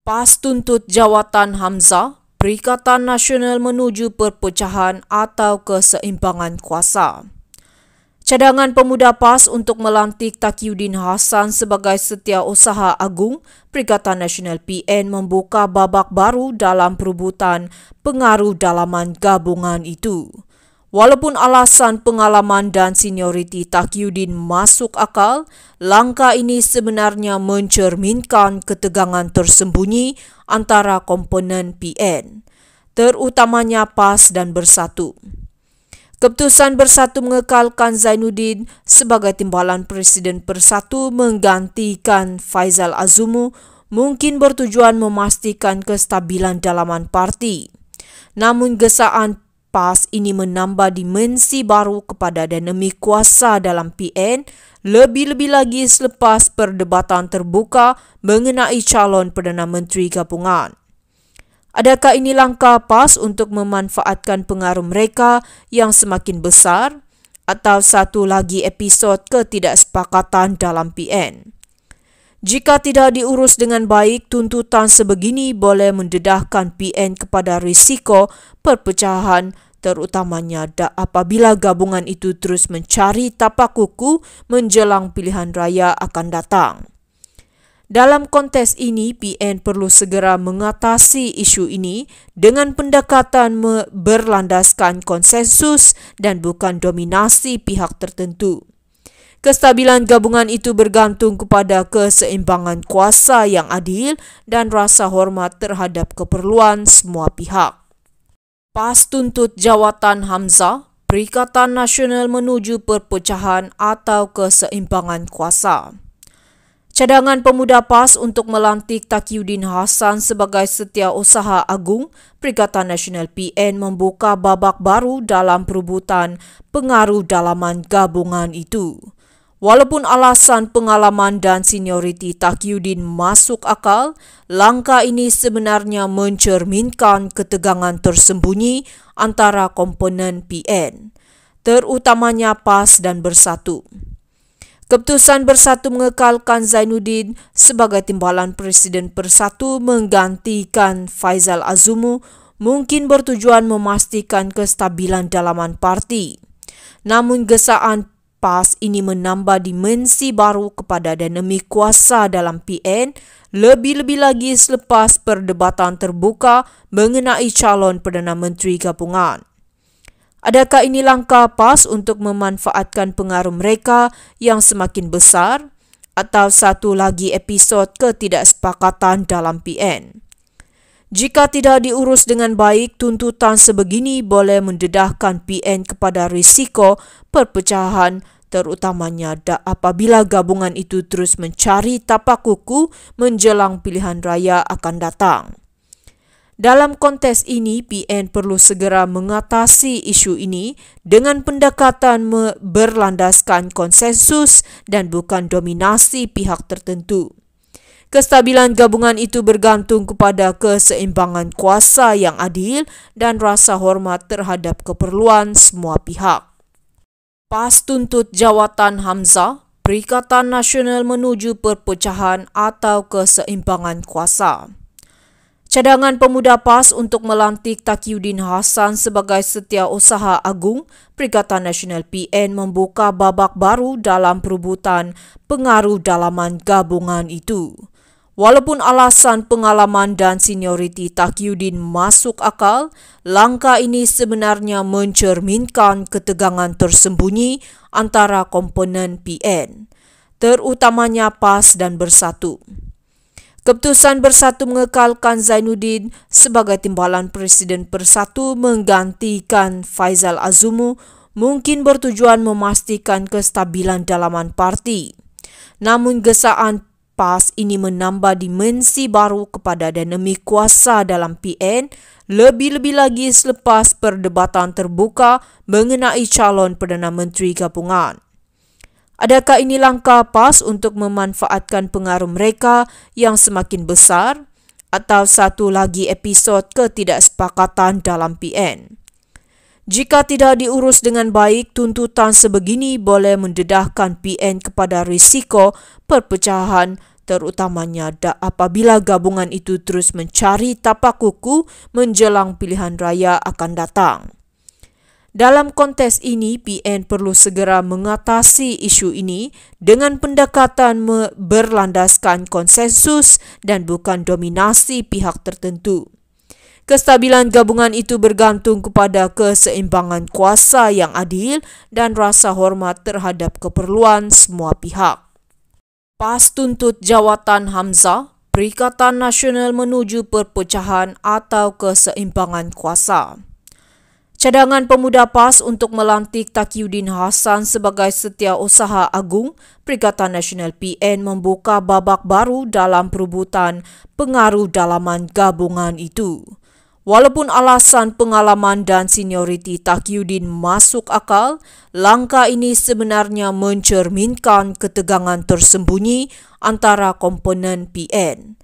PAS tuntut jawatan Hamzah, Perikatan Nasional menuju perpecahan atau keseimbangan kuasa. Cadangan pemuda PAS untuk melantik Taqiyuddin Hassan sebagai Setiausaha Agung Perikatan Nasional PN membuka babak baru dalam perebutan pengaruh dalaman gabungan itu. Walaupun alasan pengalaman dan senioriti Taqiyuddin masuk akal, langkah ini sebenarnya mencerminkan ketegangan tersembunyi antara komponen PN, terutamanya PAS dan Bersatu. Keputusan Bersatu mengekalkan Zainuddin sebagai Timbalan Presiden Bersatu menggantikan Faizal Azumu mungkin bertujuan memastikan kestabilan dalaman parti. Namun gesaan PAS ini menambah dimensi baru kepada dinamik kuasa dalam PN, lebih-lebih lagi selepas perdebatan terbuka mengenai calon Perdana Menteri Gabungan. Adakah ini langkah PAS untuk memanfaatkan pengaruh mereka yang semakin besar atau satu lagi episod ketidaksepakatan dalam PN? Jika tidak diurus dengan baik, tuntutan sebegini boleh mendedahkan PN kepada risiko perpecahan, terutamanya apabila gabungan itu terus mencari tapak kuku menjelang pilihan raya akan datang. Dalam konteks ini, PN perlu segera mengatasi isu ini dengan pendekatan berlandaskan konsensus dan bukan dominasi pihak tertentu. Kestabilan gabungan itu bergantung kepada keseimbangan kuasa yang adil dan rasa hormat terhadap keperluan semua pihak. PAS tuntut jawatan Hamzah, Perikatan Nasional menuju perpecahan atau keseimbangan kuasa. Cadangan pemuda PAS untuk melantik Taqiyuddin Hassan sebagai Setiausaha Agung Perikatan Nasional PN membuka babak baru dalam perebutan pengaruh dalaman gabungan itu. Walaupun alasan pengalaman dan senioriti Taqiyuddin masuk akal, langkah ini sebenarnya mencerminkan ketegangan tersembunyi antara komponen PN, terutamanya PAS dan Bersatu. Keputusan Bersatu mengekalkan Zainuddin sebagai Timbalan Presiden Bersatu menggantikan Faizal Azumu mungkin bertujuan memastikan kestabilan dalaman parti. Namun gesaan PAS ini menambah dimensi baru kepada dinamik kuasa dalam PN, lebih-lebih lagi selepas perdebatan terbuka mengenai calon Perdana Menteri Gabungan. Adakah ini langkah PAS untuk memanfaatkan pengaruh mereka yang semakin besar atau satu lagi episod ketidaksepakatan dalam PN? Jika tidak diurus dengan baik, tuntutan sebegini boleh mendedahkan PN kepada risiko perpecahan, terutamanya apabila gabungan itu terus mencari tapak kuku menjelang pilihan raya akan datang. Dalam konteks ini, PN perlu segera mengatasi isu ini dengan pendekatan berlandaskan konsensus dan bukan dominasi pihak tertentu. Kestabilan gabungan itu bergantung kepada keseimbangan kuasa yang adil dan rasa hormat terhadap keperluan semua pihak. PAS tuntut jawatan Hamzah, Perikatan Nasional menuju perpecahan atau keseimbangan kuasa. Cadangan pemuda PAS untuk melantik Taqiyuddin Hassan sebagai Setiausaha Agung Perikatan Nasional PN membuka babak baru dalam perebutan pengaruh dalaman gabungan itu. Walaupun alasan pengalaman dan senioriti Taqiyuddin masuk akal, langkah ini sebenarnya mencerminkan ketegangan tersembunyi antara komponen PN, terutamanya PAS dan Bersatu. Keputusan Bersatu mengekalkan Zainuddin sebagai Timbalan Presiden Bersatu menggantikan Faizal Azumu mungkin bertujuan memastikan kestabilan dalaman parti. Namun gesaan PAS ini menambah dimensi baru kepada dinamik kuasa dalam PN, lebih-lebih lagi selepas perdebatan terbuka mengenai calon Perdana Menteri Gabungan. Adakah ini langkah PAS untuk memanfaatkan pengaruh mereka yang semakin besar atau satu lagi episod ketidaksepakatan dalam PN? Jika tidak diurus dengan baik, tuntutan sebegini boleh mendedahkan PN kepada risiko perpecahan, terutamanya apabila gabungan itu terus mencari tapak kuku menjelang pilihan raya akan datang. Dalam konteks ini, PN perlu segera mengatasi isu ini dengan pendekatan berlandaskan konsensus dan bukan dominasi pihak tertentu. Kestabilan gabungan itu bergantung kepada keseimbangan kuasa yang adil dan rasa hormat terhadap keperluan semua pihak. PAS tuntut jawatan Hamzah, Perikatan Nasional menuju perpecahan atau keseimbangan kuasa. Cadangan pemuda PAS untuk melantik Taqiyuddin Hassan sebagai Setiausaha Agung Perikatan Nasional PN membuka babak baru dalam perebutan pengaruh dalaman gabungan itu. Walaupun alasan pengalaman dan senioriti Taqiyuddin masuk akal, langkah ini sebenarnya mencerminkan ketegangan tersembunyi antara komponen PN.